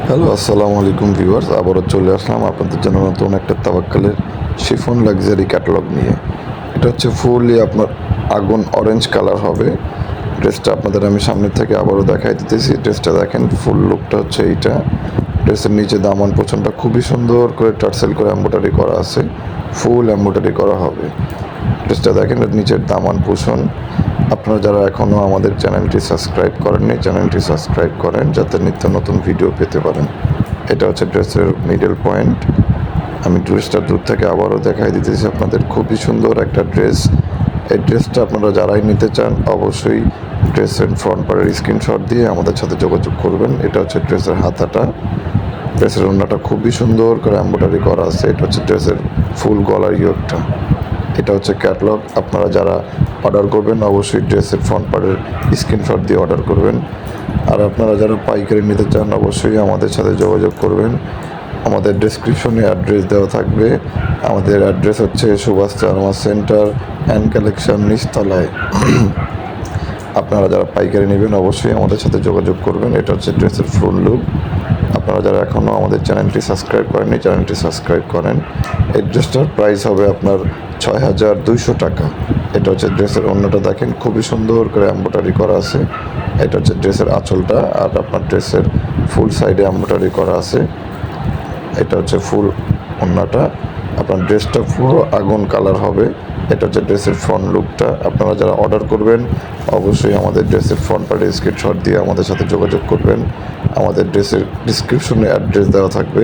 Hello, আসসালামু আলাইকুম viewers. আবারও চলে আসলাম আপনাদের জন্য নতুন একটা তাওয়াক্কালের শিফন লাক্সারি ক্যাটালগ নিয়ে। এটা হচ্ছে ফুললি আপনার আগুন অরেঞ্জ কালার হবে। ড্রেসটা আপনাদের আমি সামনে থেকে আবারও দেখাই দিতেছি। ড্রেসটা দেখেন, ফুল লুকটা হচ্ছে এইটা। ড্রেসের নিচে দামান পোছনটা খুবই সুন্দর করে টার্সেল করে এমব্রয়ডারি করা আছে, ফুল এমব্রয়ডারি করা হবে। ড্রেসটা দেখেন, এর নিচের দামান পোষণ। আপনারা যারা এখনও আমাদের চ্যানেলটি সাবস্ক্রাইব করেননি, চ্যানেলটি সাবস্ক্রাইব করেন যাতে নিত্য নতুন ভিডিও পেতে পারেন। এটা হচ্ছে ড্রেসের মিডল পয়েন্ট। আমি ড্রেসটা দূর থেকে আবারও দেখাই দিতেছি আপনাদের, খুবই সুন্দর একটা ড্রেস। এই ড্রেসটা আপনারা যারাই নিতে চান অবশ্যই ড্রেসের ফ্রন্ট পার্টের স্ক্রিনশট দিয়ে আমাদের সাথে যোগাযোগ করবেন। এটা হচ্ছে ড্রেসের হাতাটা। ড্রেসের ওড়নাটা খুবই সুন্দর করে এমব্রয়ডারি করা আছে। এটা হচ্ছে ড্রেসের ফুল গলার ইয়োগটা। এটা হচ্ছে ক্যাটালগ। আপনারা যারা অর্ডার করবেন অবশ্যই ড্রেসের ফ্রন্ট পার্টের স্ক্রিনশট দিয়ে অর্ডার করবেন। আর আপনারা যারা পাইকারি নিতে চান অবশ্যই আমাদের সাথে যোগাযোগ করবেন। আমাদের ডেসক্রিপশনে অ্যাড্রেস দেওয়া থাকবে। আমাদের অ্যাড্রেস হচ্ছে সুভাষ চার্মা সেন্টার অ্যান্ড কালেকশন, নিচতলায়। আপনারা যারা পাইকারি নেবেন অবশ্যই আমাদের সাথে যোগাযোগ করবেন। এটা হচ্ছে ড্রেসের ফুল লুক। আপনারা যারা এখনও আমাদের চ্যানেলটি সাবস্ক্রাইব করেননি চ্যানেলটি সাবস্ক্রাইব করেন। এই ড্রেসটার প্রাইস হবে আপনার ৬,২০০ টাকা। এটা হচ্ছে ড্রেসের ওড়নাটা দেখেন, খুবই সুন্দর করে এমব্রয়ডারি করা আছে। এটা হচ্ছে ড্রেসের আঁচলটা, আর আপনার ড্রেসের ফুল সাইডে এমব্রয়ডারি করা আছে। এটা হচ্ছে ফুল ওড়নাটা। আপনার ড্রেসটা পুরো আগুন কালার হবে। এটা হচ্ছে ড্রেসের ফ্রন্ট লুকটা। আপনারা যারা অর্ডার করবেন অবশ্যই আমাদের ড্রেসের ফ্রন্ট পার্টের স্ক্রিনশট দিয়ে আমাদের সাথে যোগাযোগ করবেন। আমাদের ড্রেসের ডিসক্রিপশনে অ্যাড্রেস দেওয়া থাকবে।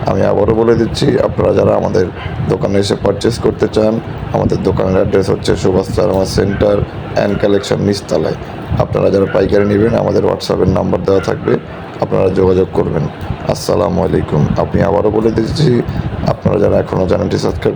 আমি আবারও বলে দিচ্ছি, আপনারা যারা আমাদের দোকানে এসে পারচেস করতে চান, আমাদের দোকানের অ্যাড্রেস হচ্ছে সুভাষ চার্মা সেন্টার অ্যান্ড কালেকশন, নিচতলায়। আপনারা যারা পাইকারি নেবেন আমাদের হোয়াটসঅ্যাপের নাম্বার দেওয়া থাকবে, আপনারা যোগাযোগ করবেন। আসসালামু আলাইকুম। আপনি আবারও বলে দিচ্ছি, আপনারা যারা এখনও চ্যানেলটি সাবস্ক্রাইব